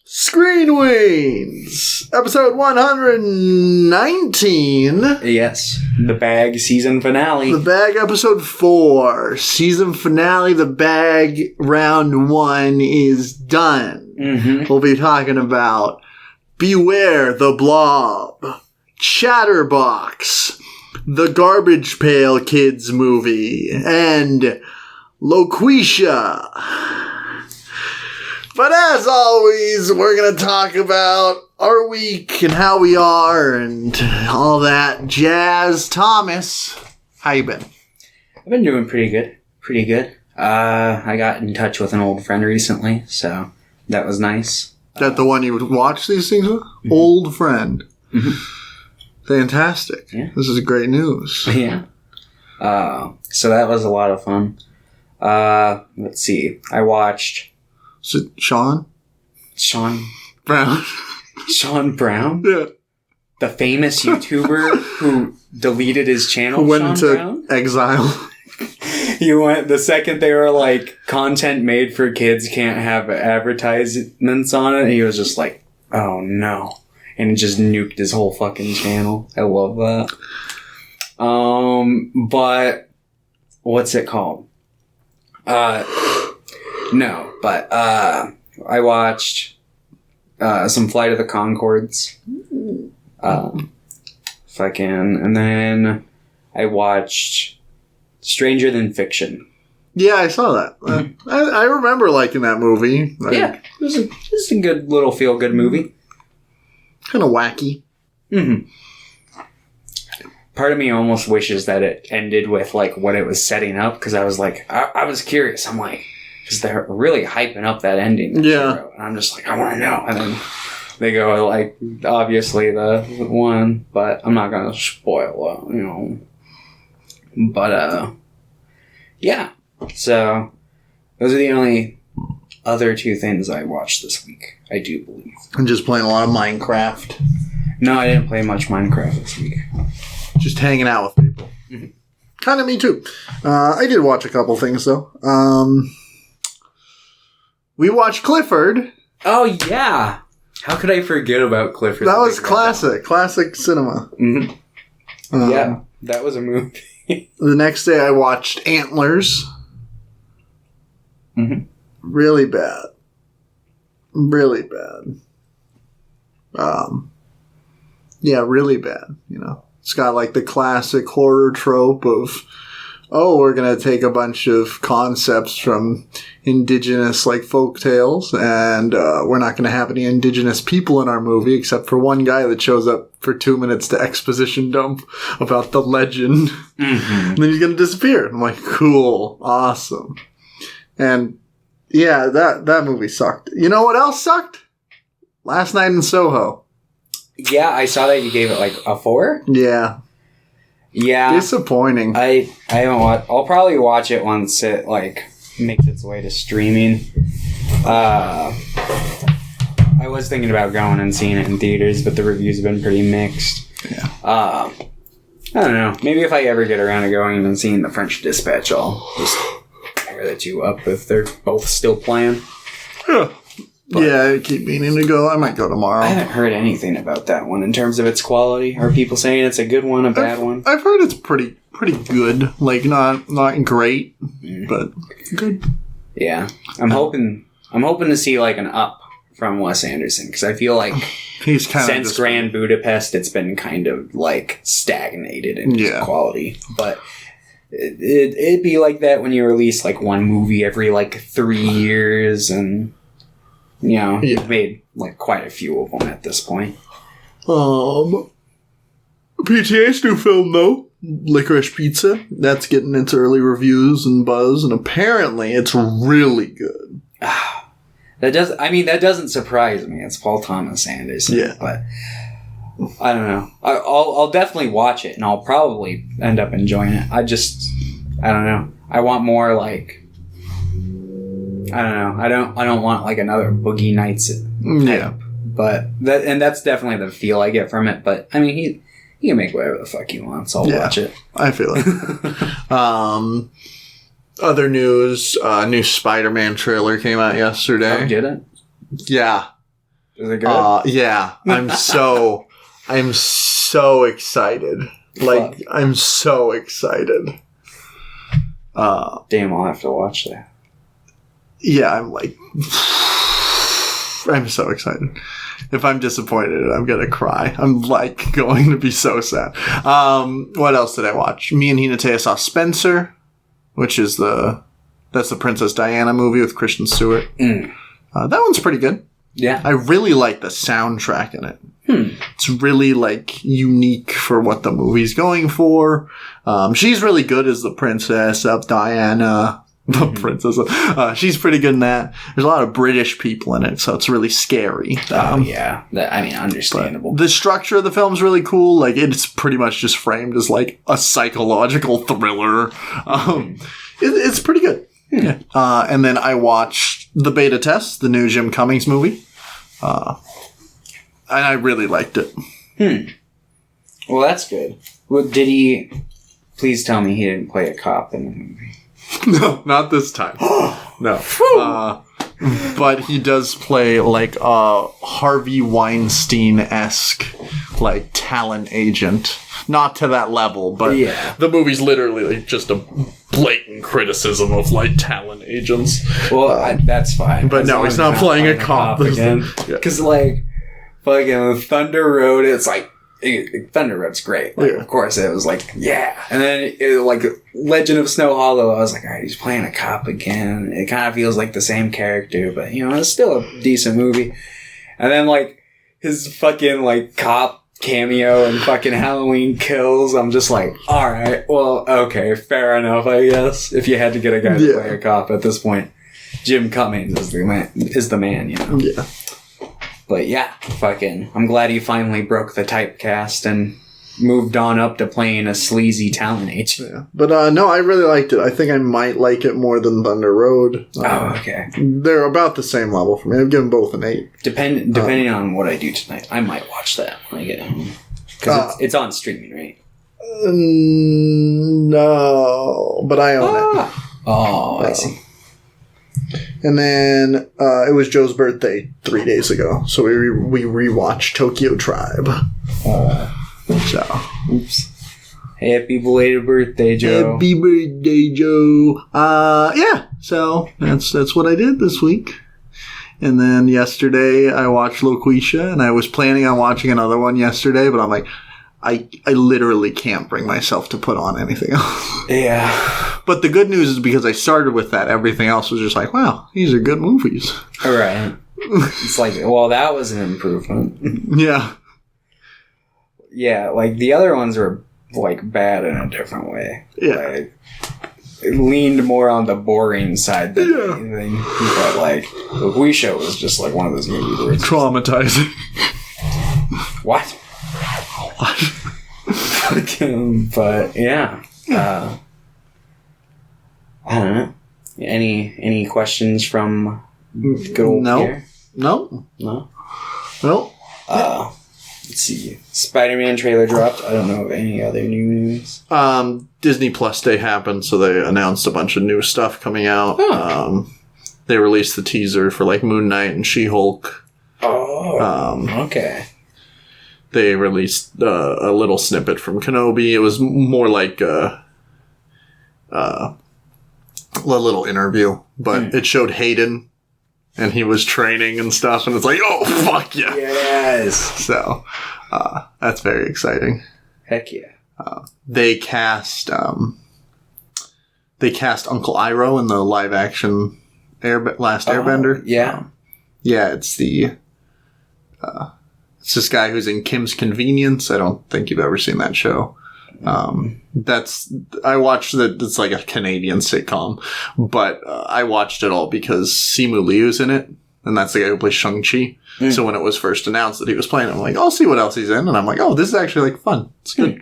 Screen Weens, episode 119. Yes, The Bag season finale. The Bag episode 4, season finale. The Bag round 1 is done. We'll be talking about Beware the Blob, Chatterbox, the Garbage Pail Kids movie, and Loqueesha. But as always, we're going to talk about our week and how we are and all that jazz. Thomas, how you been? I've been doing pretty good. Pretty good. I got in touch with an old friend recently, so that was nice. That the one you would watch these things with? Mm-hmm. Old friend. Mm-hmm. Fantastic. Yeah. This is great news. Yeah. So that was a lot of fun. Let's see. I watched... Is it Sean Brown? Sean Brown? Yeah. The famous YouTuber who deleted his channel, who went Sean into Brown? exile. He went, the second they were like, content made for kids can't have advertisements on it, he was just like, oh no. And it just nuked his whole fucking channel. I love that. But, what's it called? No, but I watched some Flight of the Conchords. And then I watched Stranger Than Fiction. Yeah, I saw that. I remember liking that movie. Yeah, it was a good little feel-good movie. Kind of wacky. Mm-hmm. Part of me almost wishes that it ended with like what it was setting up, because I was like, I was curious. I'm like, because they're really hyping up that ending. Yeah. And I'm just like, I want to know. And then they go, like, obviously the one, but I'm not going to spoil it, But, yeah. So, those are the only other two things I watched this week, I do believe. I'm just playing a lot of Minecraft. No, I didn't play much Minecraft this week. Just hanging out with people. Mm-hmm. Kind of me, too. I did watch a couple things, though. We watched Clifford. Oh, yeah. How could I forget about Clifford? That was classic. Classic cinema. Mm-hmm. Yeah, that was a movie. The next day I watched Antlers. Mm-hmm. Really bad. Really bad. Yeah, really bad, It's got like the classic horror trope of, we're going to take a bunch of concepts from indigenous, like, folk tales, and we're not going to have any indigenous people in our movie, except for one guy that shows up for 2 minutes to exposition dump about the legend. Mm-hmm. And then he's going to disappear. I'm like, cool. Awesome. And, yeah, that movie sucked. You know what else sucked? Last Night in Soho. Yeah, I saw that you gave it, like, a 4? Yeah. Yeah. Disappointing. I haven't watched... I'll probably watch it once it, like, makes its way to streaming. I was thinking about going and seeing it in theaters, but the reviews have been pretty mixed. Yeah. I don't know. Maybe if I ever get around to going and seeing The French Dispatch, I'll just pair the two up if they're both still playing. Yeah. But yeah, I keep meaning to go. I might go tomorrow. I haven't heard anything about that one in terms of its quality. Are people saying it's a good one, a bad one? I've heard it's pretty good. Like, not great, but good. Yeah. I'm hoping to see, like, an up from Wes Anderson, because I feel like he's kind since Grand Budapest, it's been kind of, like, stagnated in its quality. But it'd be like that when you release, like, one movie every, like, 3 years, and... You've made, like, quite a few of them at this point. PTA's new film, though, Licorice Pizza, that's getting its early reviews and buzz, and apparently it's really good. That doesn't surprise me. It's Paul Thomas Anderson. Yeah. But, I don't know. I'll definitely watch it, and I'll probably end up enjoying it. I don't know. I want more, like... I don't know. I don't want like another Boogie Nights type. Yeah. But that's definitely the feel I get from it. But I mean, he can make whatever the fuck he wants. I'll watch it. I feel it. Other news, new Spider-Man trailer came out yesterday. Oh, did it? Yeah. Is it good? Yeah. I'm so excited. Like, I'm so excited. Damn, I'll have to watch that. Yeah, I'm so excited. If I'm disappointed, I'm gonna cry. I'm like going to be so sad. What else did I watch? Me and Hinata saw Spencer, which is that's the Princess Diana movie with Kristen Stewart. That one's pretty good. Yeah. I really like the soundtrack in it. It's really like unique for what the movie's going for. She's really good as the Princess of Diana. The Princess. She's pretty good in that. There's a lot of British people in it, so it's really scary. Yeah. Understandable. The structure of the film's really cool. Like, it's pretty much just framed as like a psychological thriller. It's pretty good. Yeah. And then I watched The Beta Test, the new Jim Cummings movie. And I really liked it. Well, that's good. Well, please tell me he didn't play a cop in the movie. No, not this time. No. But he does play like a Harvey Weinstein-esque like talent agent. Not to that level, but the movie's literally like just a blatant criticism of like talent agents. Well, that's fine. But no, he's not playing a cop again. Because like fucking Thunder Road, it's like Thunder Road's great. Like, of course, it was like, yeah. And then, like, Legend of Snow Hollow, I was like, all right, he's playing a cop again. It kind of feels like the same character, but, you know, it's still a decent movie. And then, like, his fucking, like, cop cameo and fucking Halloween Kills, I'm just like, all right, well, okay, fair enough, I guess. If you had to get a guy to play a cop at this point, Jim Cummings is the man, you know? Yeah. But yeah, I'm glad he finally broke the typecast and moved on up to playing a sleazy talent agent. Yeah. But no, I really liked it. I think I might like it more than Thunder Road. Okay. They're about the same level for me. I've given both an 8. Depending on what I do tonight, I might watch that when I get home. Because it's on streaming, right? No, but I own it. Oh, I see. And then it was Joe's birthday 3 days ago, so we rewatched Tokyo Tribe. So, oops. Happy belated birthday, Joe. Happy birthday, Joe. Yeah. So that's what I did this week. And then yesterday I watched Loqueesha, and I was planning on watching another one yesterday, but I'm like, I literally can't bring myself to put on anything else. Yeah. But the good news is because I started with that, everything else was just like, wow, these are good movies. All right. It's like, well, that was an improvement. Yeah. Yeah, like the other ones were like bad in a different way. Yeah. Like, it leaned more on the boring side than anything. But like, the Weensha was just like one of those movies where it's traumatizing. What? But yeah. I don't know. Any questions from good old Pierre? No. Let's see. Spider-Man trailer dropped. I don't know of any other new news. Disney Plus Day happened, so they announced a bunch of new stuff coming out. Huh. They released the teaser for like Moon Knight and She-Hulk. Oh. Okay. They released a little snippet from Kenobi. It was more like a little interview, but it showed Hayden, and he was training and stuff, and it's like, oh, fuck yeah. Yes. So, that's very exciting. Heck yeah. They cast Uncle Iroh in the live action Last Airbender. Yeah. Yeah, it's this guy who's in Kim's Convenience. I don't think you've ever seen that show. I watched that. It's like a Canadian sitcom, but I watched it all because Simu Liu's in it, and that's the guy who plays Shang-Chi. So when it was first announced that he was playing, I'm like, I'll see what else he's in, and I'm like, oh, this is actually like fun. It's good.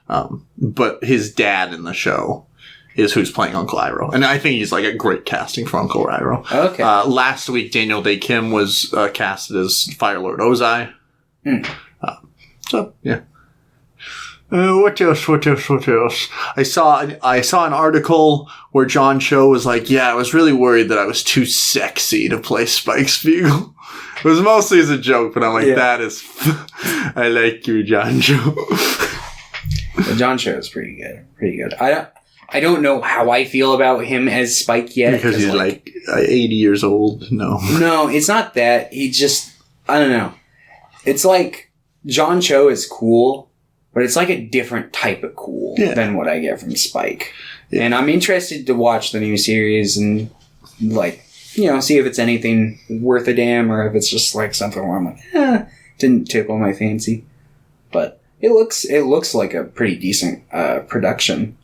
But his dad in the show is who's playing Uncle Iroh, and I think he's like a great casting for Uncle Iroh. Okay. Last week, Daniel Day Kim was casted as Fire Lord Ozai. So yeah. What else? I saw an article where John Cho was like, yeah, I was really worried that I was too sexy to play Spike Spiegel. It was mostly as a joke, but I'm like, that is... I like you, John Cho. The John Cho is pretty good. Pretty good. I don't know how I feel about him as Spike yet. Because he's like 80 years old. No. No, it's not that. He just... I don't know. It's like... John Cho is cool, but it's like a different type of cool than what I get from Spike. Yeah. And I'm interested to watch the new series and, like, you know, see if it's anything worth a damn or if it's just, like, something where I'm like, didn't tickle my fancy. But it looks like a pretty decent production.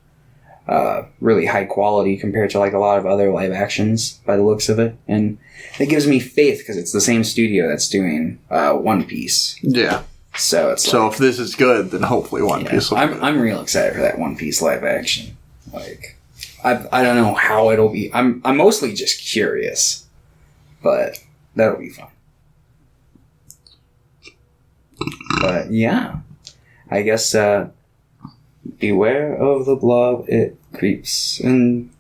Really high quality compared to, like, a lot of other live actions by the looks of it. And it gives me faith because it's the same studio that's doing One Piece. Yeah. So it's if this is good, then hopefully One Piece will be good. I'm real excited for that One Piece live action. Like, I don't know how it'll be. I'm mostly just curious, but that'll be fun. But yeah, I guess beware of the blob. It creeps and.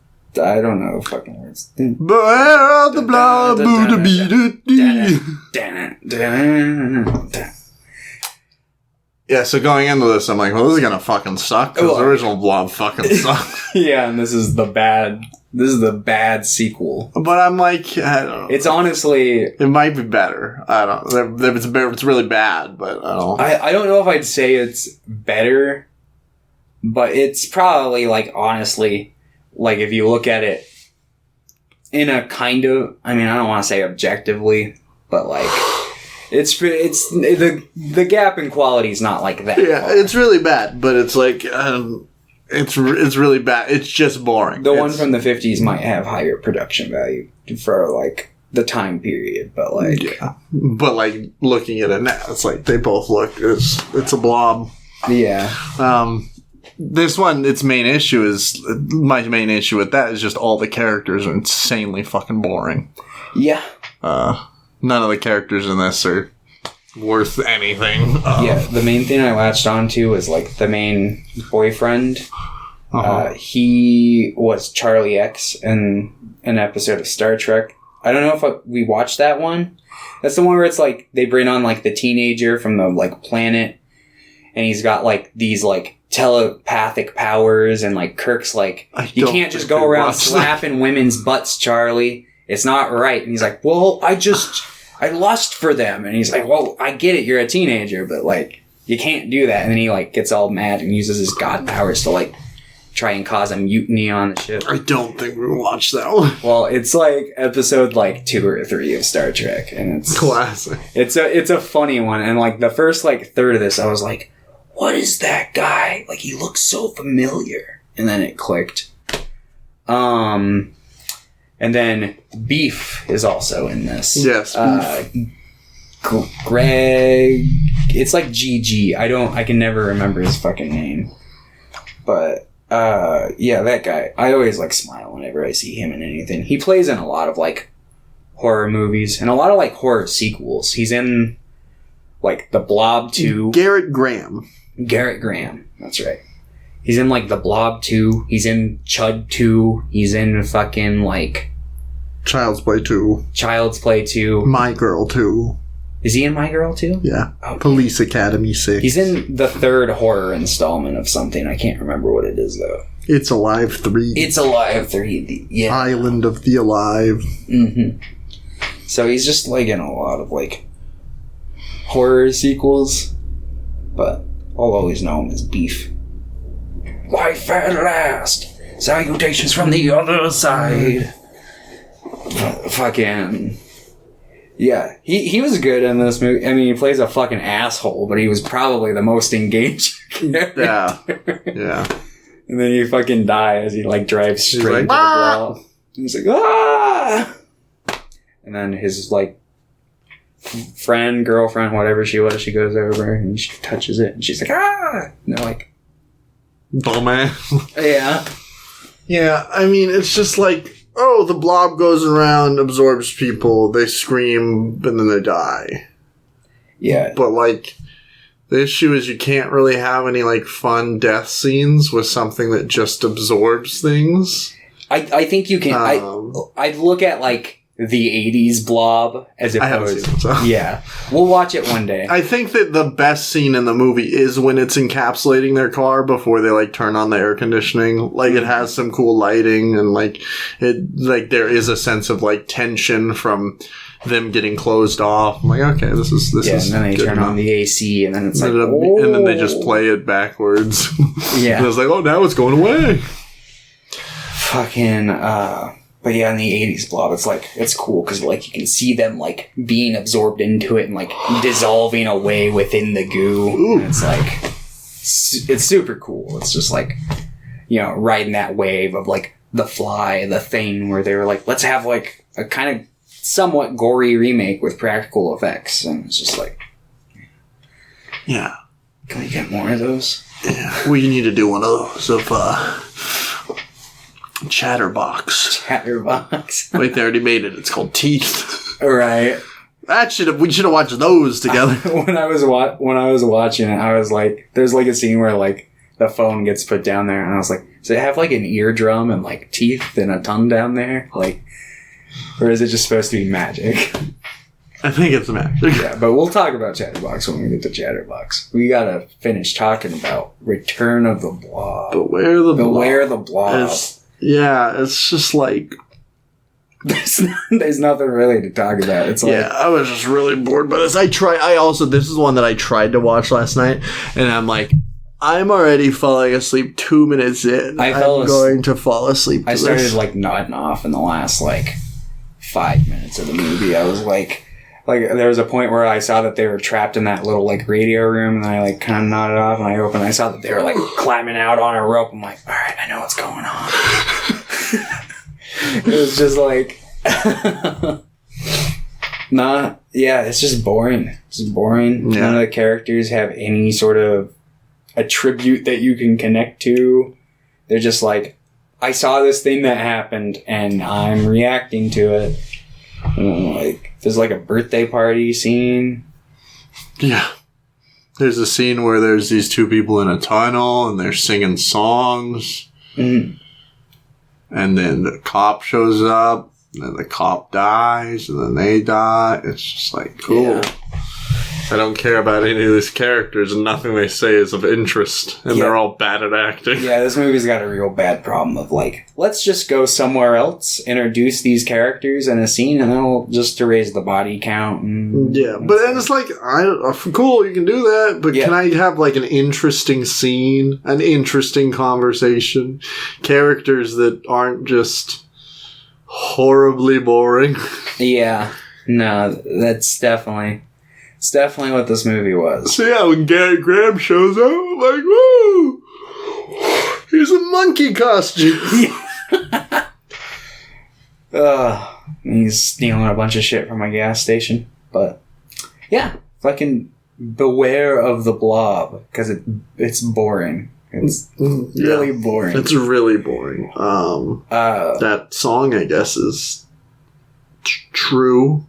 I don't know the fucking words. Beware of the blob. Yeah, so going into this, I'm like, well, this is gonna fucking suck, because the original Blob fucking sucked. Yeah, and this is the bad sequel. But I'm like, I don't know. It's honestly... It might be better. I don't know. It's really bad, but I don't know. I don't know if I'd say it's better, but it's probably, like, honestly, like, if you look at it in a kind of... I mean, I don't want to say objectively, but, like... It's the gap in quality is not like that. Yeah, it's really bad, but it's like it's really bad. It's just boring. The one from the 50s might have higher production value for like the time period, but like looking at it now, it's like they both look it's a blob. Yeah. This one, my main issue with that is just all the characters are insanely fucking boring. Yeah. None of the characters in this are worth anything. Yeah, the main thing I latched onto was, like, the main boyfriend. He was Charlie X in an episode of Star Trek. I don't know if we watched that one. That's the one where it's, like, they bring on, like, the teenager from the, like, planet. And he's got, like, these, like, telepathic powers. And, like, Kirk's like, you can't just go around slapping women's butts, Charlie. It's not right. And he's like, well, I lust for them. And he's like, well, I get it. You're a teenager, but like, you can't do that. And then he like gets all mad and uses his god powers to like try and cause a mutiny on the ship. I don't think we watched that one. Well, it's like episode like 2 or 3 of Star Trek. And it's classic. It's a funny one. And like the first like third of this, I was like, what is that guy? Like he looks so familiar. And then it clicked. And then Beef is also in this. Yes, Beef. Greg... It's like GG. I can never remember his fucking name. But, yeah, that guy. I always, like, smile whenever I see him in anything. He plays in a lot of, like, horror movies. And a lot of, like, horror sequels. He's in, like, The Blob 2. Garrett Graham. That's right. He's in, like, The Blob 2. He's in Chud 2. He's in fucking, like... Child's Play 2. My Girl 2. Is he in My Girl 2? Yeah. Okay. Police Academy 6. He's in the 3rd horror installment of something. I can't remember what it is, though. It's Alive 3. Yeah. Island of the Alive. Mm-hmm. So he's just, like, in a lot of, like, horror sequels. But I'll always know him as Beef. Life at last. Salutations from the other side. Fucking... Yeah, he was good in this movie. I mean, he plays a fucking asshole, but he was probably the most engaged character. Yeah. And then he fucking dies. He, like, drives straight into the wall. He's like, ah! And then his, like, girlfriend, whatever she was, she goes over and she touches it. And she's like, ah! And they're like... Dumbass. Yeah. Yeah, I mean, it's just like... Oh, the blob goes around, absorbs people, they scream, and then they die. Yeah. But, like, the issue is you can't really have any, like, fun death scenes with something that just absorbs things. I think you can... I'd look at, like, the 80s Blob as I haven't opposed. seen it, so. Yeah, we'll watch it one day. I think that the best scene in the movie is when it's encapsulating their car before they like turn on the air conditioning. Like it has some cool lighting and like there is a sense of like tension from them getting closed off. I'm like, okay, this is and then they turn on the AC and then it's like, and then they just play it backwards. Yeah. And it's like, oh, now it's going away. Fucking but yeah, in the 80s Blob, it's cool because like you can see them like being absorbed into it and like dissolving away within the goo. And it's like it's super cool. It's just like, you know, riding that wave of like The Fly, The Thing, where they were like, let's have like a kind of somewhat gory remake with practical effects, and it's just like, yeah, can we get more of those? Yeah, we need to do one of those of Chatterbox. Wait, they already made it. It's called Teeth. Right. We should have watched those together. When I was watching it, I was like, there's like a scene where like the phone gets put down there, and I was like, does it have like an eardrum and like teeth and a tongue down there, like, or is it just supposed to be magic? I think it's magic. Yeah, but we'll talk about Chatterbox when we get to Chatterbox. We gotta finish talking about Return of the Blob. Beware the Blob. It's just like... There's nothing really to talk about. It's like... Yeah, I was just really bored by this. This is one that I tried to watch last night, and I'm like, I'm already falling asleep 2 minutes in. I'm going to fall asleep to I started like nodding off in the last like 5 minutes of the movie. I was like there was a point where I saw that they were trapped in that little like radio room, and I like kind of nodded off, and I saw that they were like climbing out on a rope. I'm like, all right, I know what's going on. It was just like it's just boring. It's just boring. Yeah. None of the characters have any sort of attribute that you can connect to. They're just like, I saw this thing that happened and I'm reacting to it. And like, there's like a birthday party scene. Yeah. There's a scene where there's these two people in a tunnel and they're singing songs. Mm. And then the cop shows up, and then the cop dies, and then they die. It's just like, cool. Yeah. I don't care about any of these characters, and nothing they say is of interest, and they're all bad at acting. Yeah, this movie's got a real bad problem of like, let's just go somewhere else, introduce these characters in a scene, and then we'll just to raise the body count. And it's like, cool, you can do that, but can I have like an interesting scene, an interesting conversation, characters that aren't just horribly boring? Yeah, no, that's definitely... It's definitely what this movie was. So yeah, when Gary Graham shows up, I'm like, whoa! Here's a monkey costume! He's stealing a bunch of shit from my gas station. But, yeah, fucking beware of the Blob, because it's boring. It's really boring. It's really boring. That song, I guess, is true.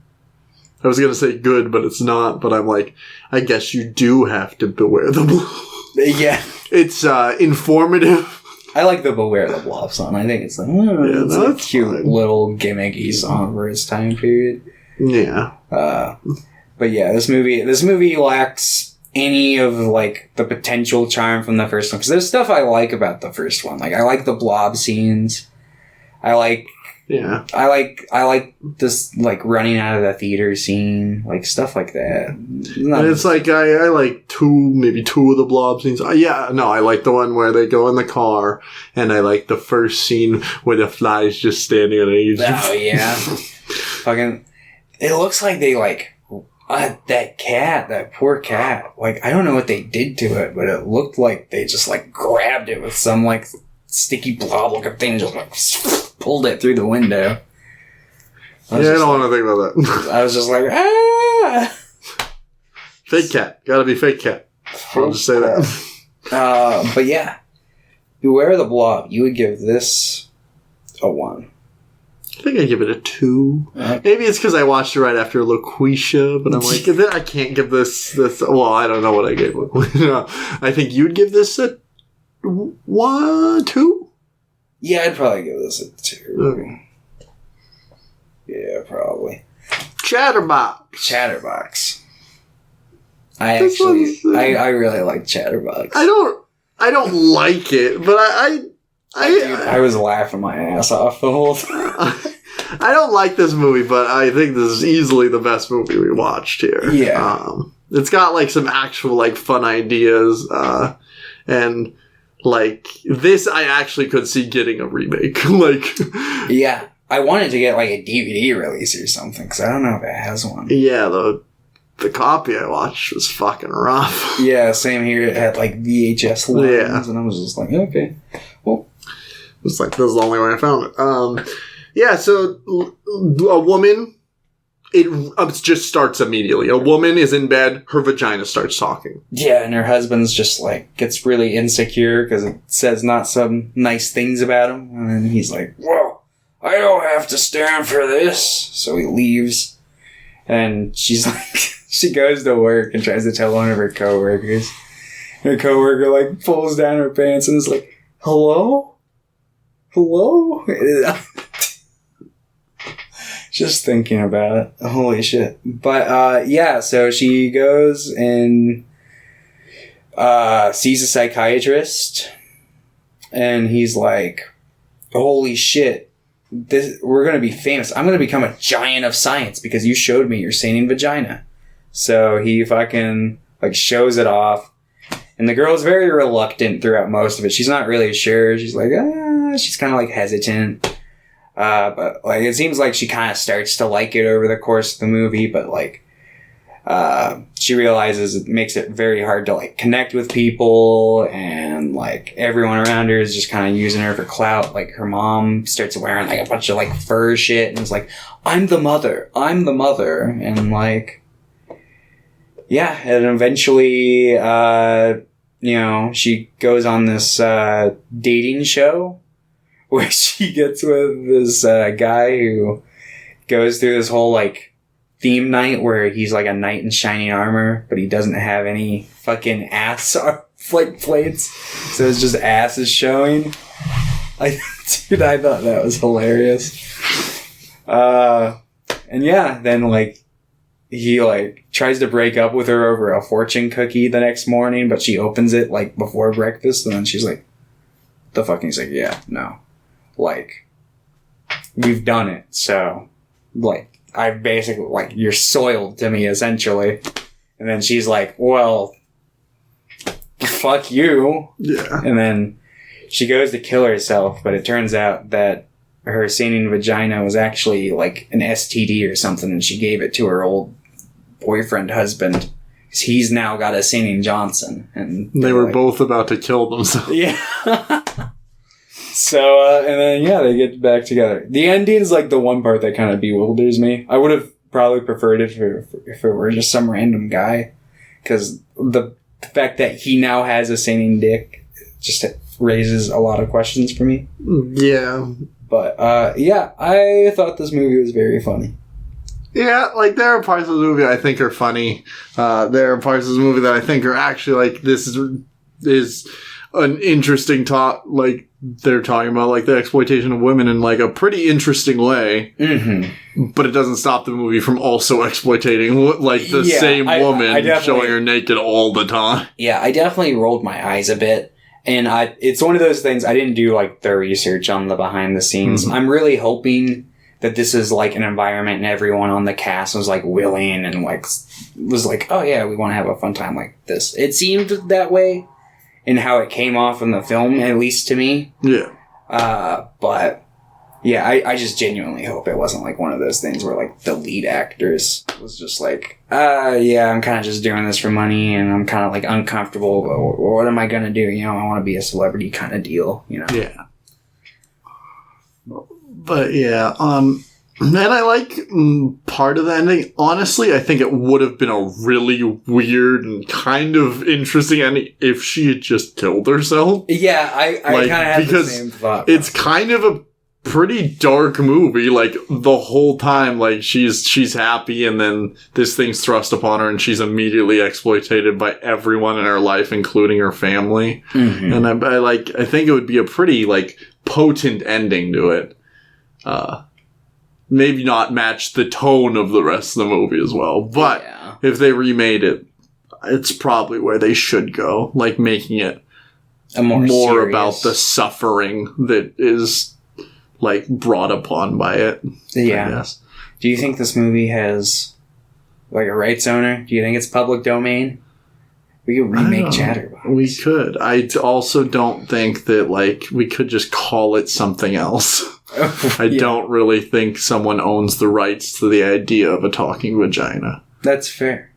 I was going to say good, but it's not. But I'm like, I guess you do have to beware the Blob. Yeah. It's informative. I like the Beware the Blob song. I think it's like, it's a cute little gimmicky song for its time period. Yeah. But yeah, this movie lacks any of like the potential charm from the first one. Because there's stuff I like about the first one. Like, I like the Blob scenes. I like this, like, running out of the theater scene, like, stuff like that. And it's like, I like maybe two of the Blob scenes. I like the one where they go in the car, and I like the first scene where the fly's just standing on it. Oh, yeah. Fucking, it looks like they, like, that poor cat, like, I don't know what they did to it, but it looked like they just, like, grabbed it with some, like, sticky blob looking thing, just, like, pulled it through the window. I don't want to think about that. I was just like, ah! Fake cat. Gotta be fake cat. I'll just say that. But yeah. Beware the Blob. You would give this a 1. I think I'd give it a 2. Maybe it's because I watched it right after Loqueesha, but I'm like, I can't give this. Well, I don't know what I gave Loqueesha. I think you'd give this a 1, 2? Yeah, I'd probably give this a 2. Okay. Yeah, probably. Chatterbox. I really like Chatterbox. I don't like it, but I was laughing my ass off the whole time. I don't like this movie, but I think this is easily the best movie we watched here. Yeah. It's got, like, some actual, like, fun ideas, and, like, this I actually could see getting a remake. Like... Yeah. I wanted to get, like, a DVD release or something, because I don't know if it has one. Yeah, the copy I watched was fucking rough. Yeah, same here. It had, like, VHS lines, and I was just like, okay. Well... It's like, this is the only way I found it. Yeah, so a woman, it just starts immediately. A woman is in bed, her vagina starts talking. Yeah, and her husband's just like, gets really insecure because it says not some nice things about him. And then he's like, well, I don't have to stand for this. So he leaves. And she's like, she goes to work and tries to tell one of her coworkers. Her coworker like pulls down her pants and is like, hello? Hello? Just thinking about it. Holy shit. But, yeah, so she goes and sees a psychiatrist, and he's like, holy shit, we're going to be famous. I'm going to become a giant of science because you showed me your saline vagina. So he fucking, like, shows it off, and the girl's very reluctant throughout most of it. She's not really sure. She's like, she's kind of, like, hesitant. But, like, it seems like she kind of starts to like it over the course of the movie, but, like, she realizes it makes it very hard to, like, connect with people, and, like, everyone around her is just kind of using her for clout. Like, her mom starts wearing, like, a bunch of, like, fur shit, and is like, I'm the mother, and, like, yeah, and eventually, she goes on this, dating show, where she gets with this guy who goes through this whole, like, theme night where he's, like, a knight in shining armor, but he doesn't have any fucking ass like plates, so it's just asses showing. I thought that was hilarious. And yeah, then, like, he, like, tries to break up with her over a fortune cookie the next morning, but she opens it, like, before breakfast, and then she's like, the fuck? And he's like, yeah, no. Like, you've done it, so, like, I basically, like, you're soiled to me, essentially. And then she's like, well, fuck you. Yeah. And then she goes to kill herself, but it turns out that her saline vagina was actually, like, an STD or something, and she gave it to her old boyfriend husband. Because he's now got a saline Johnson. And they were, like, both about to kill themselves. Yeah. So, and then, yeah, they get back together. The ending is, like, the one part that kind of bewilders me. I would have probably preferred it if it were just some random guy. Because the fact that he now has a saline dick just raises a lot of questions for me. Yeah. But, yeah, I thought this movie was very funny. Yeah, like, there are parts of the movie I think are funny. There are parts of the movie that I think are actually, like, this is an interesting talk, like, they're talking about, like, the exploitation of women in, like, a pretty interesting way. Mm-hmm. But it doesn't stop the movie from also exploiting, like, the same woman showing her naked all the time. Yeah, I definitely rolled my eyes a bit. And it's one of those things, I didn't do, like, the research on the behind the scenes. Mm-hmm. I'm really hoping that this is, like, an environment and everyone on the cast was, like, willing and, like, was like, oh, yeah, we want to have a fun time like this. It seemed that way. And how it came off in the film, at least to me. Yeah. But, yeah, I just genuinely hope it wasn't, like, one of those things where, like, the lead actors was just like, yeah, I'm kind of just doing this for money, and I'm kind of, like, uncomfortable, but what am I going to do? You know, I want to be a celebrity kind of deal, you know? Yeah. But, yeah, and I like part of the ending. Honestly, I think it would have been a really weird and kind of interesting ending if she had just killed herself. Yeah, I kind of had the same thought. It's kind of a pretty dark movie. Like, the whole time, like, she's happy, and then this thing's thrust upon her, and she's immediately exploited by everyone in her life, including her family. Mm-hmm. And I think it would be a pretty, like, potent ending to it. maybe not match the tone of the rest of the movie as well. But if they remade it, it's probably where they should go. Like, making it more about the suffering that is, like, brought upon by it. Yeah. Do you think this movie has, like, a rights owner? Do you think it's public domain? We could remake Chatterbox. We could. I also don't think that, like, we could just call it something else. I don't really think someone owns the rights to the idea of a talking vagina. That's fair.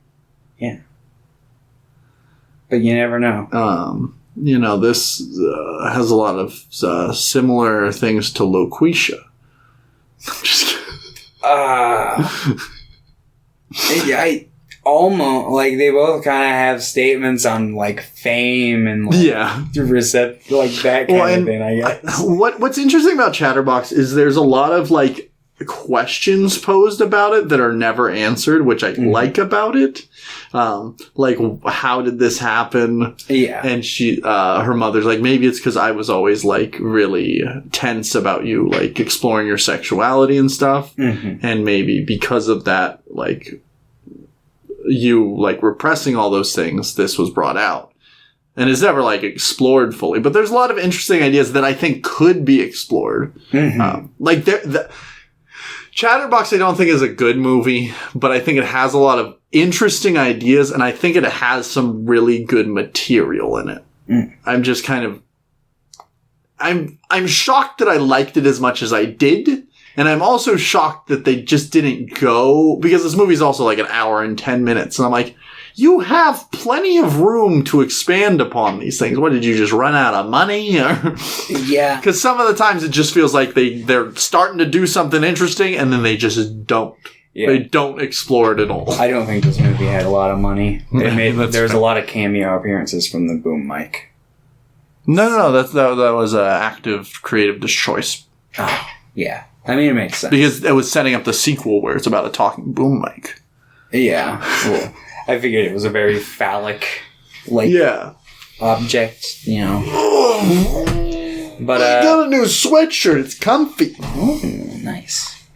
Yeah. But you never know. You know, this has a lot of similar things to Loqueesha. I'm just kidding. I almost, like, they both kind of have statements on, like, fame and, like, like, that kind of thing, I guess. What's interesting about Chatterbox is there's a lot of, like, questions posed about it that are never answered, which I like about it. Like, how did this happen? Yeah. And her mother's like, maybe it's because I was always, like, really tense about you, like, exploring your sexuality and stuff. Mm-hmm. And maybe because of that, like, you, like, repressing all those things, this was brought out. And it's never, like, explored fully. But there's a lot of interesting ideas that I think could be explored. Mm-hmm. Like, Chatterbox I don't think is a good movie, but I think it has a lot of interesting ideas, and I think it has some really good material in it. I'm just kind of... I'm shocked that I liked it as much as I did, and I'm also shocked that they just didn't go... Because this movie's also like an hour and 10 minutes, and I'm like, you have plenty of room to expand upon these things. What, did you just run out of money? Yeah. Because some of the times it just feels like they're starting to do something interesting, and then they just don't. Yeah. They don't explore it at all. I don't think this movie had a lot of money. There was a lot of cameo appearances from the boom mic. No. That was an active creative choice. Oh, yeah. I mean, it makes sense. Because it was setting up the sequel where it's about a talking boom mic. Yeah. Well, I figured it was a very phallic, like, object, you know. But I got a new sweatshirt. It's comfy. Ooh, nice.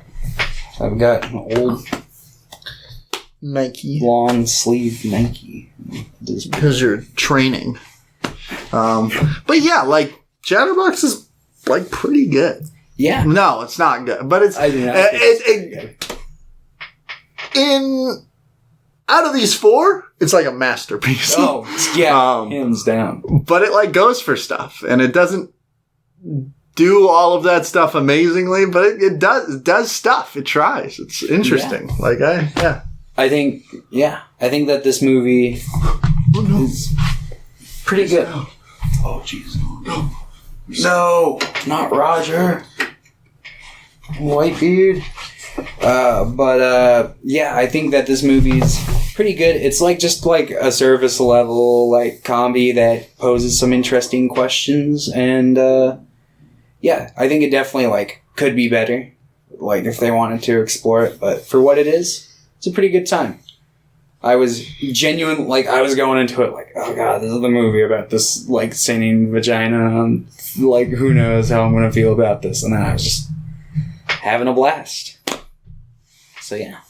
I've got an old Nike, long sleeve Nike. Because you're training. But yeah, like, Chatterbox is, like, pretty good. Yeah. No, it's not good, but it's. Out of these four, it's like a masterpiece. Oh, yeah, hands down. But it, like, goes for stuff, and it doesn't do all of that stuff amazingly, but it does stuff. It tries. It's interesting. Yeah. I think that this movie is pretty good. Oh, jeez. No, not Roger. Whitebeard. Yeah, I think that this movie's pretty good. It's like just like a service level, like, comedy that poses some interesting questions, and yeah, I think it definitely, like, could be better, like, if they wanted to explore it, but for what it is, it's a pretty good time. I was genuine, like, I was going into it like, oh god, this is the movie about this, like, singing vagina, and, like, who knows how I'm gonna feel about this, and then I was just having a blast. So yeah.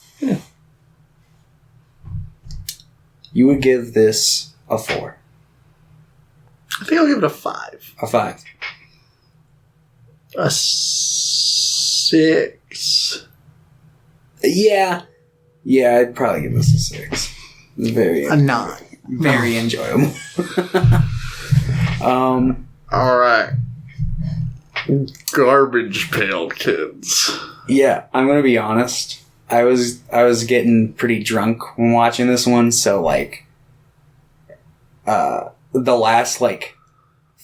You would give this a 4. I think I'll give it a 5. A 5. A 6. Yeah, I'd probably give this a 6. It's a 9. Very enjoyable. All right. Garbage Pail Kids. Yeah, I'm gonna be honest. I was getting pretty drunk when watching this one, so, like, the last, like,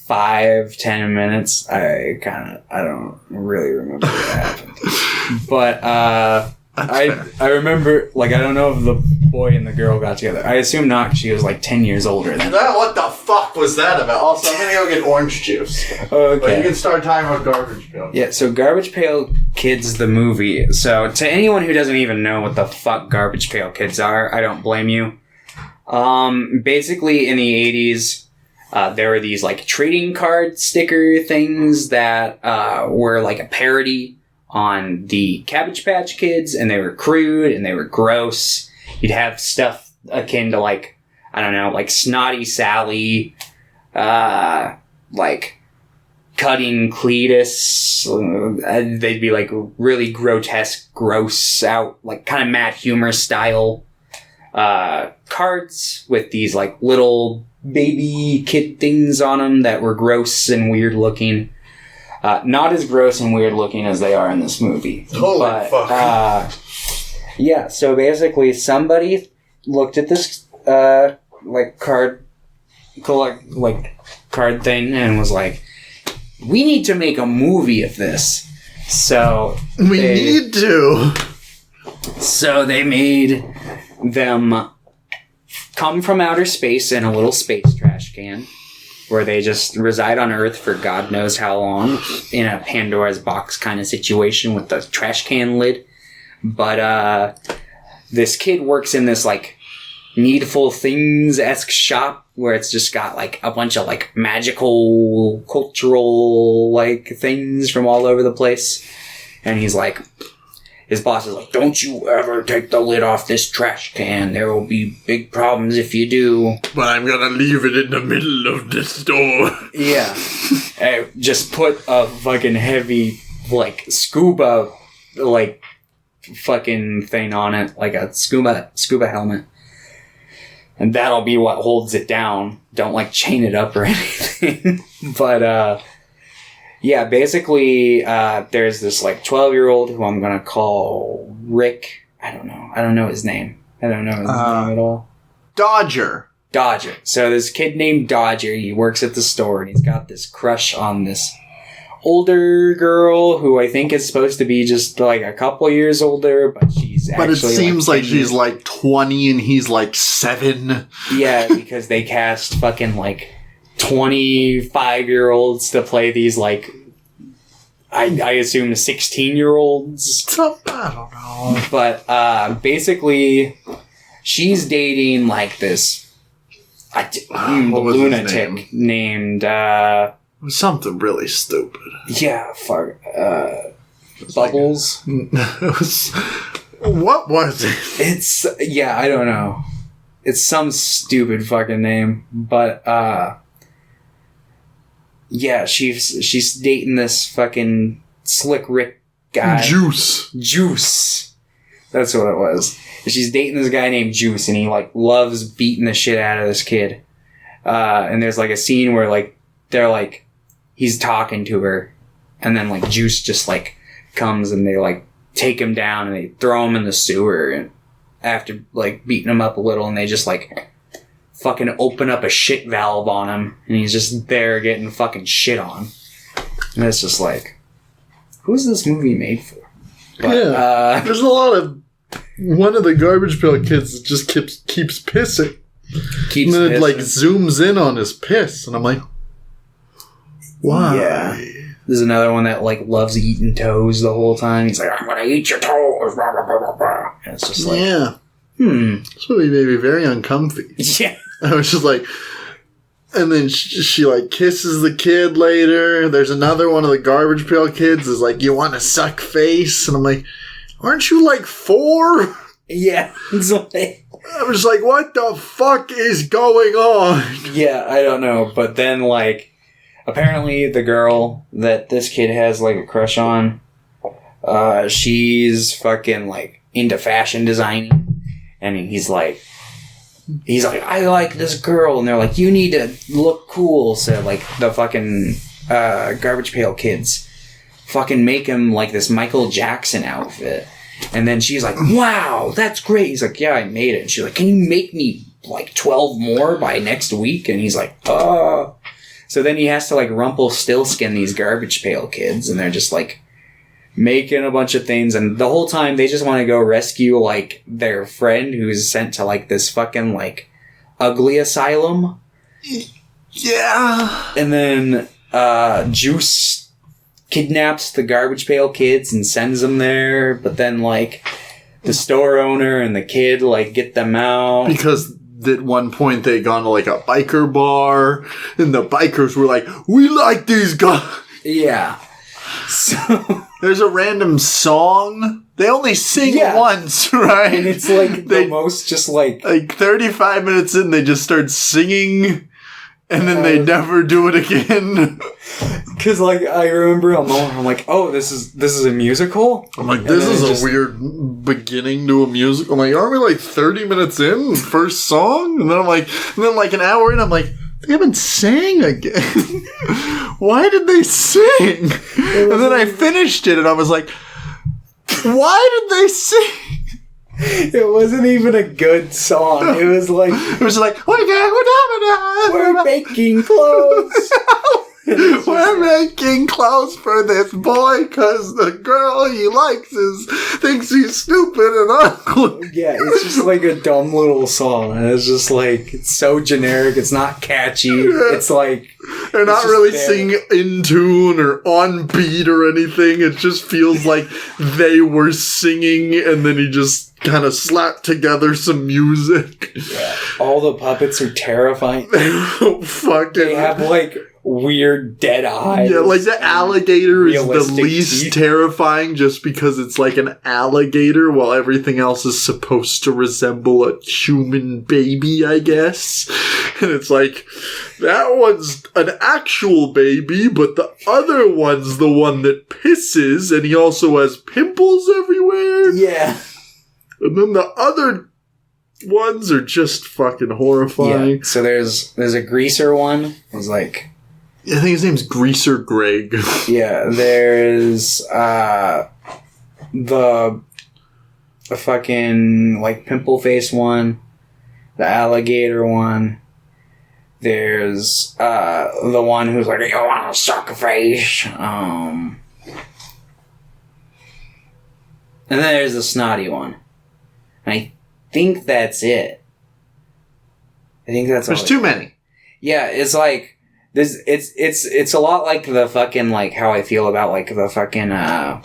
5-10 minutes, I don't really remember what happened. But I remember, like, I don't know if the boy and the girl got together. I assume not, 'cause she was, like, 10 years older than that. What the fuck was that about? Also, I'm gonna go get orange juice. Okay. But you can start talking about Garbage Pail. Yeah, so Garbage Pail Kids, the movie. So, to anyone who doesn't even know what the fuck Garbage Pail Kids are, I don't blame you. Basically, in the 80s, there were these, like, trading card sticker things that were, like, a parody on the Cabbage Patch Kids, and they were crude and they were gross. You'd have stuff akin to like, I don't know, like Snotty Sally, like Cutting Cletus. They'd be like really grotesque, gross out, like kind of Matt Humor style cards with these like little baby kid things on them that were gross and weird looking. Not as gross and weird looking as they are in this movie. Holy fuck. Yeah, so basically somebody looked at this card thing and was like, we need to make a movie of this. So So they made them come from outer space in a little space trash can, where they just reside on Earth for God knows how long, in a Pandora's box kind of situation with the trash can lid. But this kid works in this like Needful Things-esque shop where it's just got like a bunch of like magical, cultural like things from all over the place. And he's like, his boss is like, don't you ever take the lid off this trash can. There will be big problems if you do. But I'm gonna leave it in the middle of the store. Yeah. Just put a fucking heavy like scuba like fucking thing on it, like a scuba helmet. And that'll be what holds it down. Don't like chain it up or anything. But yeah, basically there's this like 12-year-old who I'm gonna call Rick. I don't know his name. I don't know his name at all. Dodger. So this kid named Dodger, he works at the store and he's got this crush on this older girl who I think is supposed to be just like a couple years older, but she's actually. But it seems like she's like 20 and he's like 7. Yeah, because they cast fucking like 25-year-olds to play these like I assume 16-year-olds. I don't know. But basically, she's dating like this lunatic named. Something really stupid. Yeah, fuck. Bubbles? What was it? It's, yeah, I don't know. It's some stupid fucking name. But, yeah, she's dating this fucking Slick Rick guy. Juice. That's what it was. She's dating this guy named Juice, and he, like, loves beating the shit out of this kid. And there's, like, a scene where, like, they're, like, he's talking to her, and then like Juice just like comes and they like take him down and they throw him in the sewer, and after like beating him up a little, and they just like fucking open up a shit valve on him, and he's just there getting fucking shit on. And it's just like, who's this movie made for? But, yeah, there's a lot of one of the Garbage Pail Kids that just keeps pissing. And then it like zooms in on his piss, and I'm like, why? Yeah. There's another one that like loves eating toes the whole time. He's like, I'm gonna eat your toes. Blah, blah, blah, blah, blah. And it's just like, yeah. This movie made me very uncomfy. Yeah. I was just like, and then she like kisses the kid later. There's another one of the Garbage Pail Kids is like, you want to suck face? And I'm like, aren't you like 4? Yeah. I was like, what the fuck is going on? Yeah, I don't know. But then like, apparently the girl that this kid has like a crush on, she's fucking like into fashion designing, and he's like I like this girl, and they're like, you need to look cool. So like the fucking Garbage Pail Kids fucking make him like this Michael Jackson outfit, and then she's like, wow, that's great. He's like, yeah, I made it. And she's like, can you make me like 12 more by next week? And he's like, So then he has to like Rumpelstiltskin these Garbage Pail Kids, and they're just like making a bunch of things, and the whole time they just want to go rescue like their friend who's sent to like this fucking like ugly asylum. Yeah. And then Juice kidnaps the Garbage Pail Kids and sends them there, but then like the store owner and the kid like get them out because at one point they gone to like a biker bar, and the bikers were like, we like these guys. Yeah. So there's a random song. They only sing once, right? And it's like the most just like 35 minutes in, they just start singing, and then they never do it again. Because like I remember a moment, I'm like, oh, this is a musical. I'm like, this is a weird beginning to a musical. I'm like, aren't we like 30 minutes in first song? And then I'm like, an hour in, I'm like, they haven't sang again. Why did they sing? And then I finished it, and I was like, why did they sing? It wasn't even a good song. It was like we're making clothes. We're making clothes for this boy because the girl he likes thinks he's stupid and ugly. Yeah, it's just like a dumb little song. And it's just like, it's so generic. It's not catchy. It's like... They're not really singing in tune or on beat or anything. It just feels like they were singing and then he just kind of slapped together some music. Yeah. All the puppets are terrifying. They have like weird dead eyes. Yeah, like the alligator is the least teeth. Terrifying just because it's like an alligator while everything else is supposed to resemble a human baby, I guess. And it's like, that one's an actual baby, but the other one's the one that pisses, and he also has pimples everywhere. Yeah. And then the other ones are just fucking horrifying. Yeah. So there's a greaser one. It's like... I think his name's Greaser Greg. Yeah, there's the fucking like pimple face one, the alligator one. There's the one who's like, you want a sacrifice? And then there's the snotty one. And I think that's it. I think that's There's too many. Yeah, it's like it's a lot like the fucking like how I feel about like the fucking not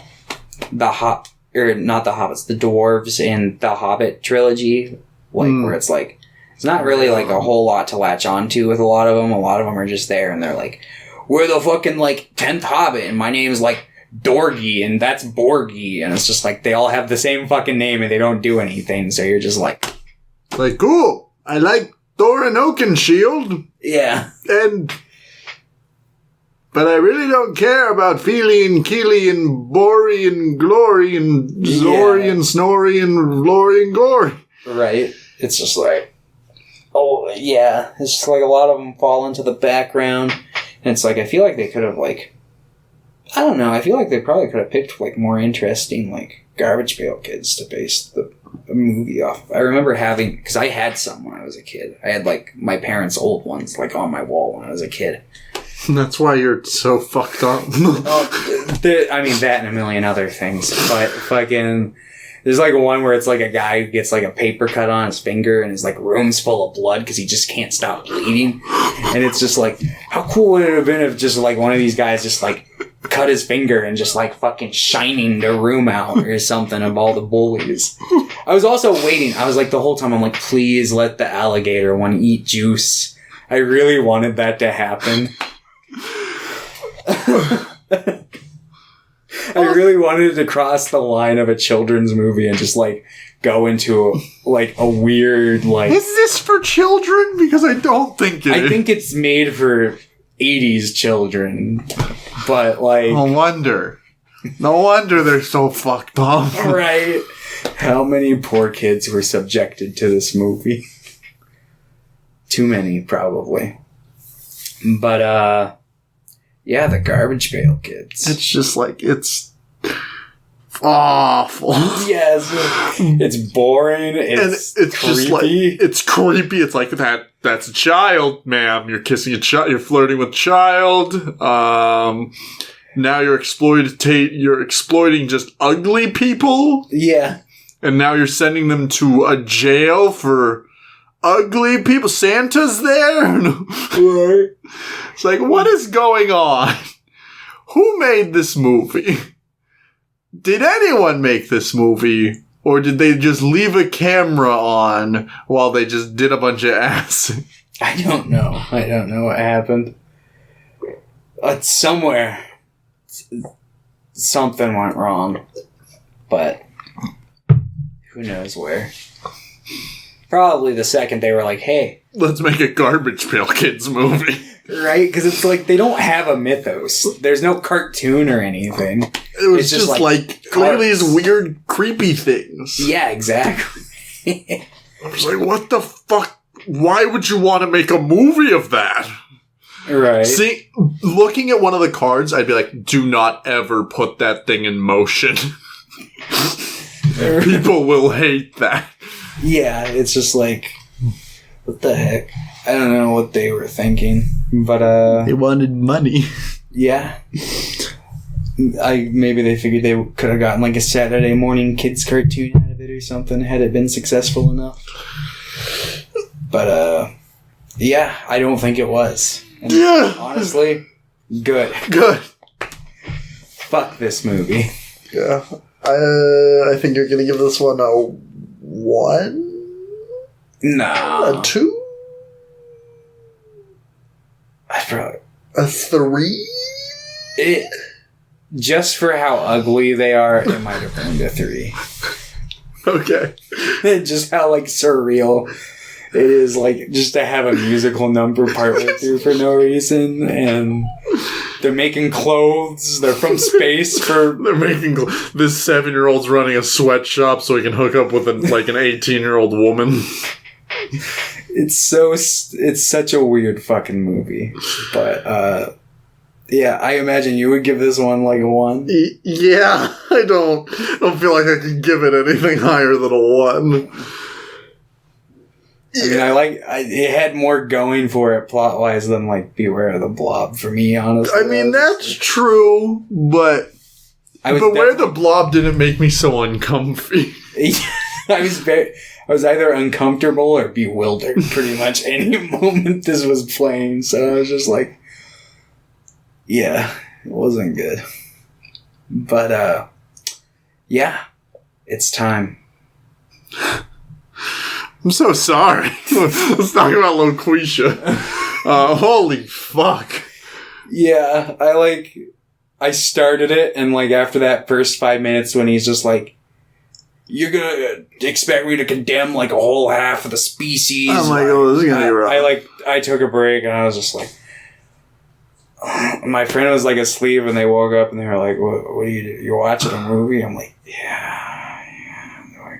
the hobbits, the dwarves in the Hobbit trilogy, like where it's like it's not really like a whole lot to latch onto with a lot of them. A lot of them are just there and they're like, we're the fucking like 10th Hobbit and my name's like Dorgy and that's Borgy, and it's just like they all have the same fucking name and they don't do anything, so you're just like cool, I like Thorin Oakenshield. Yeah. But I really don't care about Feely and Keely and Bory and Glory and Zori and Snorri and Glory and Glory. Right. It's just like, oh, yeah. It's just like a lot of them fall into the background. And it's like, I feel like they could have, like, I don't know. I feel like they probably could have picked, like, more interesting, like, Garbage Pail Kids to base the movie off. I remember having, because I had some when I was a kid. I had, like, my parents' old ones, like, on my wall when I was a kid. That's why you're so fucked up. I mean, that and a million other things. But fucking... There's like one where it's like a guy who gets like a paper cut on his finger and his like room's full of blood because he just can't stop bleeding. And it's just like, how cool would it have been if just like one of these guys just like cut his finger and just like fucking shining the room out or something of all the bullies. I was also waiting. I was like the whole time, I'm like, please let the alligator one eat juice. I really wanted that to happen. I really wanted to cross the line of a children's movie and just like go into a weird like. Is this for children? Because I don't think it is. I think it's made for 80s children, but like. No wonder they're so fucked up. Right? How many poor kids were subjected to this movie? Too many, probably. But yeah, the Garbage Pail Kids. It's just like, it's awful. Yes. It's boring. It's creepy. Just like, it's creepy. It's like, that's a child, ma'am. You're kissing a child. You're flirting with a child. Now you're exploiting just ugly people. Yeah. And now you're sending them to a jail for ugly people. Santa's there? Right. It's like, what is going on? Who made this movie? Did anyone make this movie? Or did they just leave a camera on while they just did a bunch of acid? I don't know. I don't know what happened. It's somewhere. something went wrong. But who knows where. Probably the second they were like, hey. Let's make a Garbage Pail Kids movie. Right? Because it's like they don't have a mythos. There's no cartoon or anything. It was just like look at these weird, creepy things. Yeah, exactly. I was like, what the fuck? Why would you want to make a movie of that? Right. See, looking at one of the cards, I'd be like, do not ever put that thing in motion. People will hate that. Yeah, it's just like, what the heck? I don't know what they were thinking, but they wanted money. Yeah. Maybe they figured they could have gotten like a Saturday morning kids cartoon out of it or something had it been successful enough. But yeah, I don't think it was. And yeah. Honestly, good. Good. Fuck this movie. Yeah. I think you're gonna give this one a 1? No. A 2? I probably a 3. Just for how ugly they are, it might have earned a 3. Okay. Just how like surreal it is, like just to have a musical number partway through for no reason, and they're making clothes. They're from space for. They're making this 7-year-old's running a sweatshop so he can hook up with an 18-year-old woman. It's such a weird fucking movie, but yeah, I imagine you would give this one like a 1. Yeah, I don't feel like I can give it anything higher than a 1. I mean, it had more going for it plot-wise than, like, Beware of the Blob for me, honestly. I mean, that's true, but Beware the Blob didn't make me so uncomfy. I was either uncomfortable or bewildered pretty much any moment this was playing, so I was just like, yeah, it wasn't good. But, yeah, it's time. I'm so sorry. Let's talk about Loqueesha. Holy fuck. Yeah, I started it, and like after that first 5 minutes when he's just like, you're gonna expect me to condemn like a whole half of the species. I'm like, oh, this is gonna be rough. I took a break and I was just like, my friend was like asleep and they woke up and they were like, what do you do? You're watching a movie? I'm like, yeah.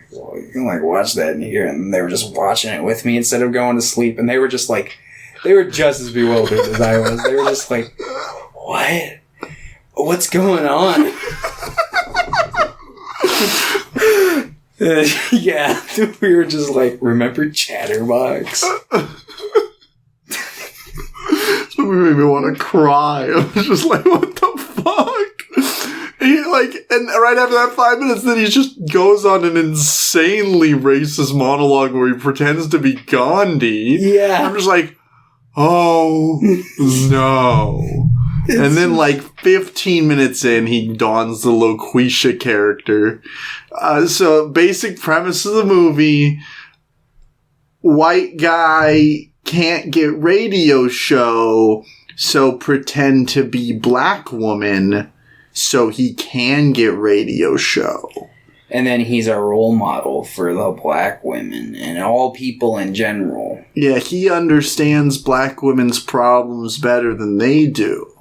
Well, you can like watch that in here, and they were just watching it with me instead of going to sleep, and they were just like, they were just as bewildered as I was. They were just like, what's going on? Yeah, we were just like, remember Chatterbox? This movie made me want to cry. I was just like, what the fuck? And right after that 5 minutes, then he just goes on an insanely racist monologue where he pretends to be Gandhi. Yeah. I'm just like, oh, no. And then, 15 minutes in, he dons the Loqueesha character. So, basic premise of the movie, white guy can't get radio show, so pretend to be black woman so he can get radio show. And then he's a role model for the black women and all people in general. Yeah, he understands black women's problems better than they do.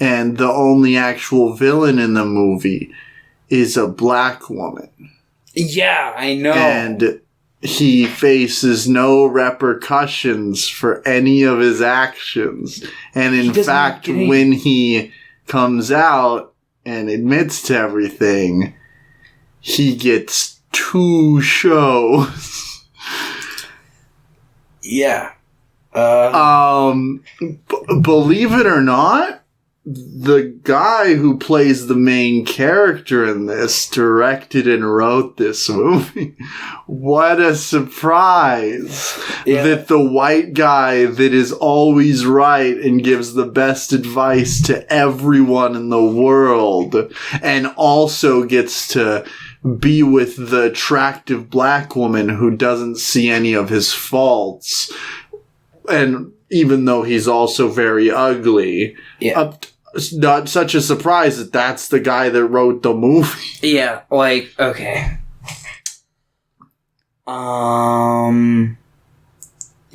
And the only actual villain in the movie is a black woman. Yeah, I know. And he faces no repercussions for any of his actions. And in fact, when he comes out and admits to everything, he gets 2 shows. Yeah. Believe it or not, the guy who plays the main character in this directed and wrote this movie. What a surprise that the white guy that is always right and gives the best advice to everyone in the world and also gets to be with the attractive black woman who doesn't see any of his faults. And even though he's also very ugly. Yeah. not such a surprise that that's the guy that wrote the movie. Yeah, like, okay.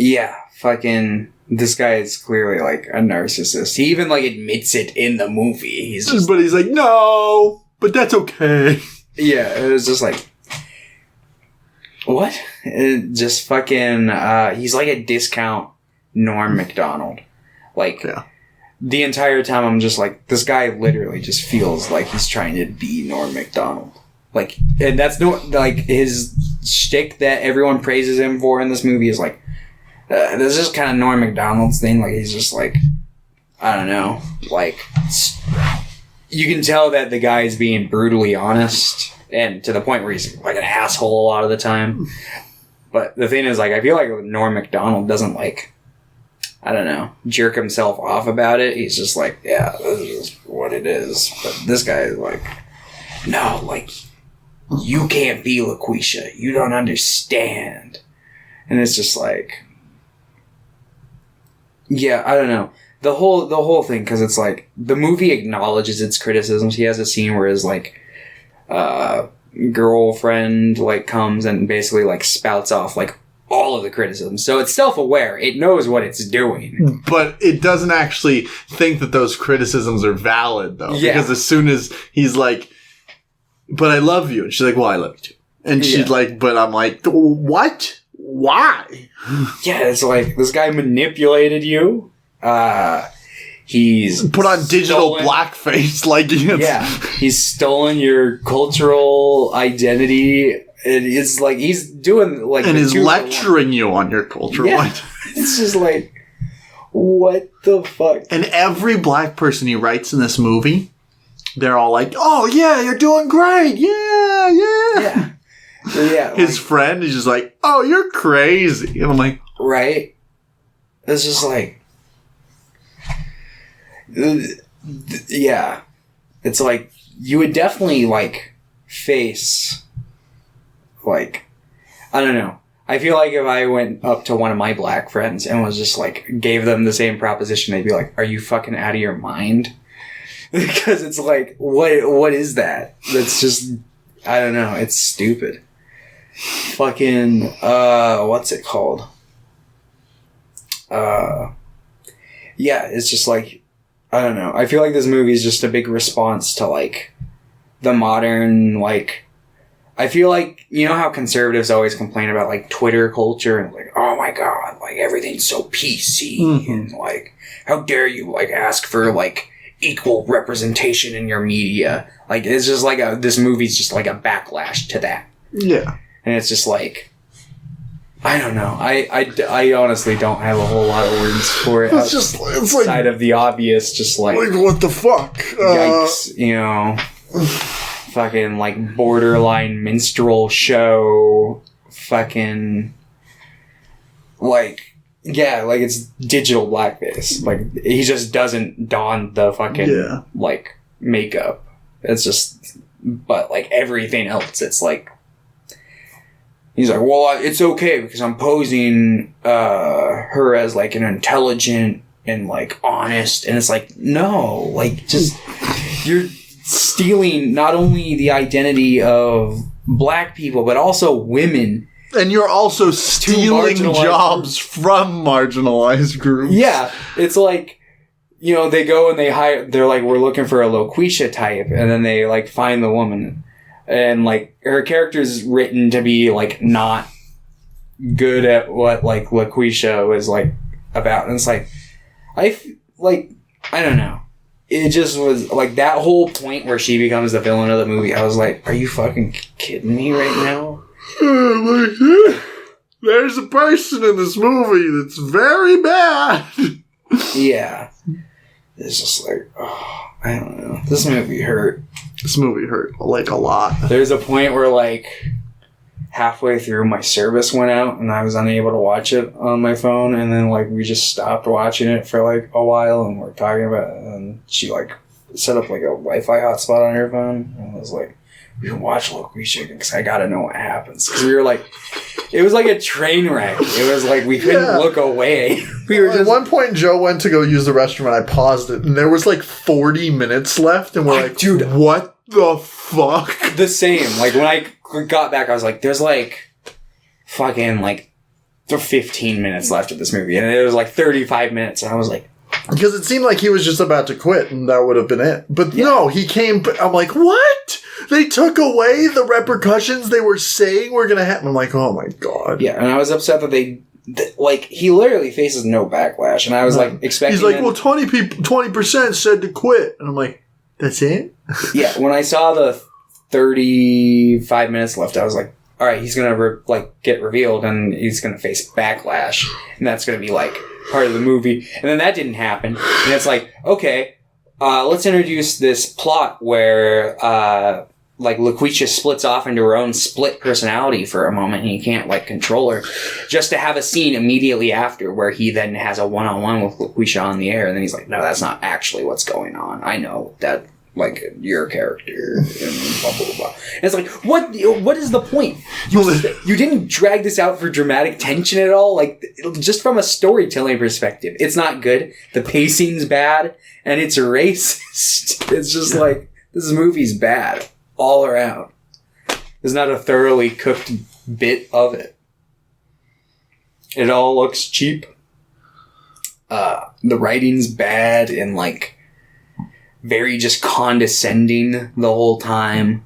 Yeah, fucking, this guy is clearly, like, a narcissist. He even, like, admits it in the movie. But he's like, no, but that's okay. Yeah, it was just like, what? It just fucking, he's like a discount Norm Macdonald. Like, the entire time I'm just like, this guy literally just feels like he's trying to be Norm Macdonald. Like, and that's like, his shtick that everyone praises him for in this movie is like, this is kind of Norm Macdonald's thing. Like, he's just like, I don't know, like, you can tell that the guy is being brutally honest, and to the point where he's like an asshole a lot of the time. But the thing is, like, I feel like Norm Macdonald doesn't, like, I don't know, jerk himself off about it. He's just like, yeah, this is what it is. But this guy is like, no, like, you can't be Loqueesha. You don't understand. And it's just like, yeah, I don't know. The whole thing, because it's like, the movie acknowledges its criticisms. He has a scene where his, like, girlfriend, like, comes and basically, like, spouts off, like, all of the criticisms. So it's self-aware. It knows what it's doing. But it doesn't actually think that those criticisms are valid, though. Yeah. Because as soon as he's like, but I love you. And she's like, well, I love you too. And she's like, but I'm like, what? Why? Yeah, it's like, this guy manipulated you. He's put on digital blackface, like, he's stolen your cultural identity. It's like he's doing like, and is lecturing you on your cultural identity. It's just like, what the fuck? And every black person he writes in this movie, they're all like, "Oh yeah, you're doing great, yeah." So, yeah, his friend is just like, "Oh, you're crazy," and I'm like, right? It's just like, yeah, it's like you would definitely like face, like, I don't know. I feel like if I went up to one of my black friends and was just like, gave them the same proposition, they'd be like, "Are you fucking out of your mind?" Because it's like, what is that? That's just, I don't know. It's stupid. Fucking, what's it called? Yeah, it's just like, I don't know. I feel like this movie is just a big response to, like, the modern, like, I feel like, you know how conservatives always complain about, like, Twitter culture and, like, oh my god, like, everything's so PC, and, like, how dare you, like, ask for, like, equal representation in your media. Like, it's just like this movie's just like a backlash to that. Yeah. And it's just like, I don't know. I honestly don't have a whole lot of words for it. It's just, it's like, outside of the obvious, just like what the fuck? Yikes, you know. Fucking, like, borderline minstrel show. Fucking, like, yeah, like, it's digital blackface. Like, he just doesn't don the fucking, like, makeup. It's just, but, like, everything else, it's like, he's like, well, it's okay because I'm posing her as, like, an intelligent and, like, honest. And it's like, no, like, just, you're stealing not only the identity of black people, but also women. And you're also stealing jobs from marginalized groups. Yeah. It's like, you know, they go and they're like, we're looking for a Loqueesha type. And then they, like, find the woman. And, like, her character's written to be, like, not good at what, like, Loqueesha was, like, about. And it's like, I don't know. It just was, like, that whole point where she becomes the villain of the movie. I was like, are you fucking kidding me right now? There's a person in this movie that's very bad. Yeah. It's just like, oh, I don't know. This movie hurt. This movie hurt, like, a lot. There's a point where, like, halfway through my service went out and I was unable to watch it on my phone, and then, like, we just stopped watching it for, like, a while and we're talking about it, and she, like, set up, like, a Wi-Fi hotspot on her phone, and I was like, we can watch Loqueesha because I gotta know what happens. Because we were like, it was like a train wreck. It was like we couldn't look away. We were just... At one point, Joe went to go use the restroom, and I paused it, and there was like 40 minutes left, and we're like, dude, what the fuck? The same. Like, when I got back, I was like, there's like fucking like 15 minutes left of this movie, and it was like 35 minutes, and I was like... Because it seemed like he was just about to quit, and that would have been it. But no, he came... I'm like, what? They took away the repercussions they were saying were going to happen. I'm like, oh my god. Yeah, and I was upset that they... Like, he literally faces no backlash, and I was like, expecting... He's like, well, 20% said to quit. And I'm like, that's it? Yeah, when I saw the 35 minutes left, I was like, all right, he's going to get revealed, and he's going to face backlash, and that's going to be like part of the movie. And then that didn't happen, and it's like, okay, let's introduce this plot where Loqueesha splits off into her own split personality for a moment, and he can't control her, just to have a scene immediately after where he then has a one-on-one with Loqueesha on the air, and then he's like, no, that's not actually what's going on. I know that. Your character, and blah, blah, blah, blah. And it's like, what is the point? You didn't drag this out for dramatic tension at all? Just from a storytelling perspective, it's not good. The pacing's bad, and it's racist. It's just this movie's bad all around. There's not a thoroughly cooked bit of it. It all looks cheap. The writing's bad, and very just condescending the whole time.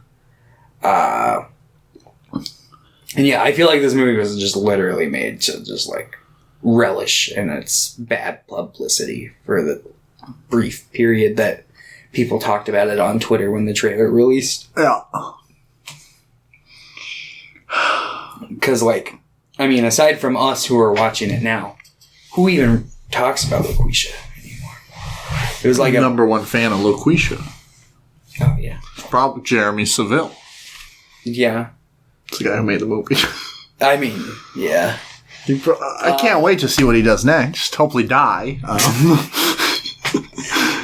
And yeah, I feel like this movie was just literally made to just relish in its bad publicity for the brief period that people talked about it on Twitter when the trailer released. Yeah. Because aside from us who are watching it now, who even talks about Loqueesha? It was like number one fan of Loqueesha. Oh, yeah. Probably Jeremy Seville. Yeah. It's the guy who made the movie. I mean, yeah. I can't wait to see what he does next. Hopefully die.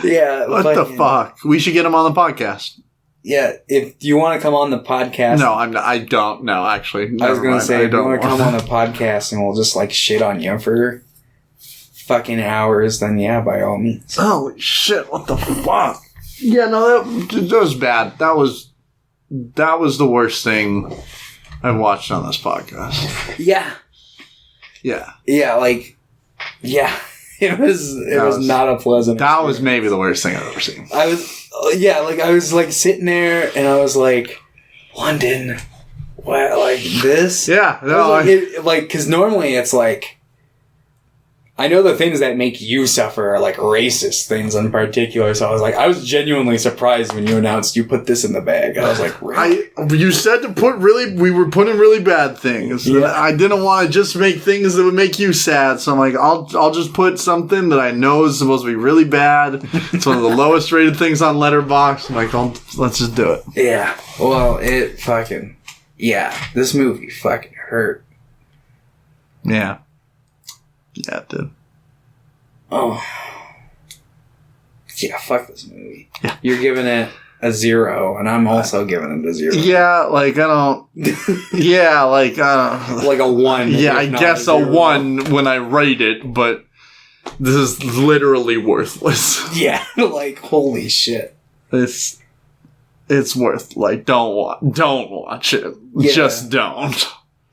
Yeah. What the fuck? We should get him on the podcast. Yeah, if you want to come on the podcast... No, I don't. No, actually. I was going to say, if you want to come on the podcast and we'll just shit on you for... fucking hours, then yeah, by all means. Holy shit, what the fuck? Yeah, no, that was bad. That was the worst thing I've watched on this podcast. Yeah. Yeah. Yeah, yeah. It was not a pleasant That was maybe the worst thing I've ever seen. I was sitting there and I was like, London, what, this? Yeah. No, because normally it's I know the things that make you suffer are racist things in particular, so I was genuinely surprised when you announced you put this in the bag. I was like, really? You said we were putting really bad things. Yeah. I didn't want to just make things that would make you sad, so I'm like, I'll just put something that I know is supposed to be really bad. It's one of the lowest rated things on Letterboxd. I'm like, let's just do it. Yeah. Well, this movie fucking hurt. Yeah. Yeah, it did. Oh. Yeah, fuck this movie. Yeah. You're giving it a 0, and I'm also giving it a 0. Yeah, I don't... Yeah, I don't... Like a 1. Yeah, I guess a 1 when I rate it, but this is literally worthless. Yeah, holy shit. It's worth, don't watch it. Yeah. Just don't.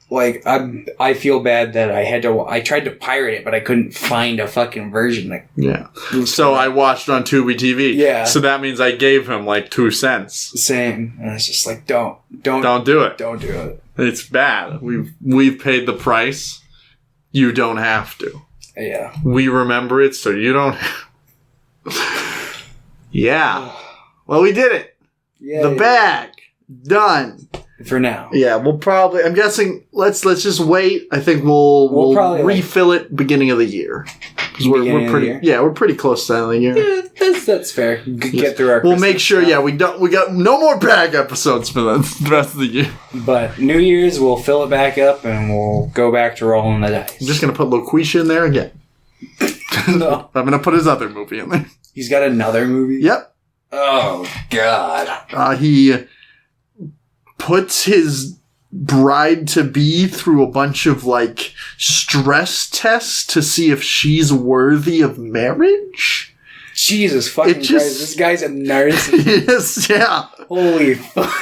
I feel bad that I tried to pirate it, but I couldn't find a fucking version. Yeah. So I watched it on Tubi TV. Yeah. So that means I gave him 2 cents. Same. And it's just don't do it. Don't do it. It's bad. We've paid the price. You don't have to. Yeah. We remember it, so you don't. Yeah. Well, we did it. Yeah. The bag. Done. For now. Yeah, we'll probably... I'm guessing... Let's just wait. I think we'll probably refill it beginning of the year. Because we're pretty... Yeah, we're pretty close to the end of the year. Yeah, that's fair. Get through our... We'll make sure, we got no more bag episodes for the rest of the year. But New Year's, we'll fill it back up and we'll go back to rolling the dice. I'm just going to put Loqueesha in there again. No. I'm going to put his other movie in there. He's got another movie? Yep. Oh, God. He puts his bride-to-be through a bunch of, like, stress tests to see if she's worthy of marriage. Jesus fucking Christ, this guy's a narcissist. Yes, yeah. Holy fuck.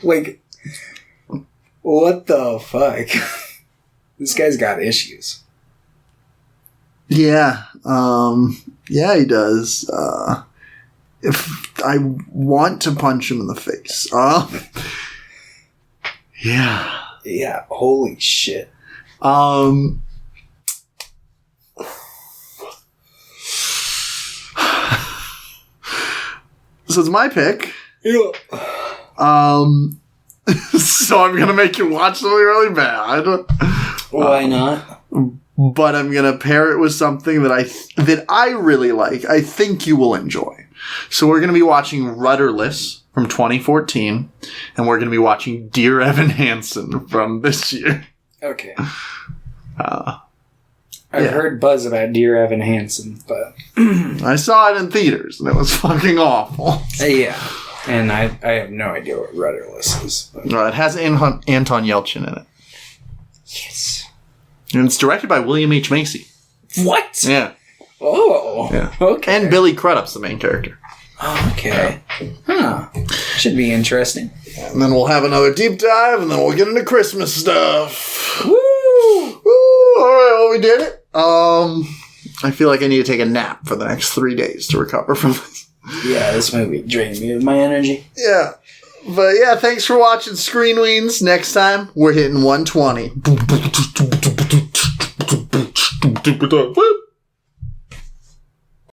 Like, what the fuck? This guy's got issues. Yeah. Yeah, he does. If I want to punch him in the face. Yeah. Yeah, holy shit. So it's my pick. Yeah. So I'm gonna make you watch something really bad. Why not? But I'm gonna pair it with something that I really like. I think you will enjoy. So we're gonna be watching Rudderless from 2014, and we're gonna be watching Dear Evan Hansen from this year. Okay. Yeah. I've heard buzz about Dear Evan Hansen, but I saw it in theaters, and it was fucking awful. Yeah. And I have no idea what Rudderless is. But. No, it has Anton Yelchin in it. Yes. And it's directed by William H. Macy. What? Yeah. Oh. Yeah. Okay. And Billy Crudup's the main character. Oh, okay. Huh. Should be interesting. And then we'll have another deep dive, and then we'll get into Christmas stuff. Woo! Woo! Alright, well, we did it. I feel like I need to take a nap for the next 3 days to recover from this. Yeah, this movie drained me of my energy. Yeah. But yeah, thanks for watching Screen Weens. Next time, we're hitting 120.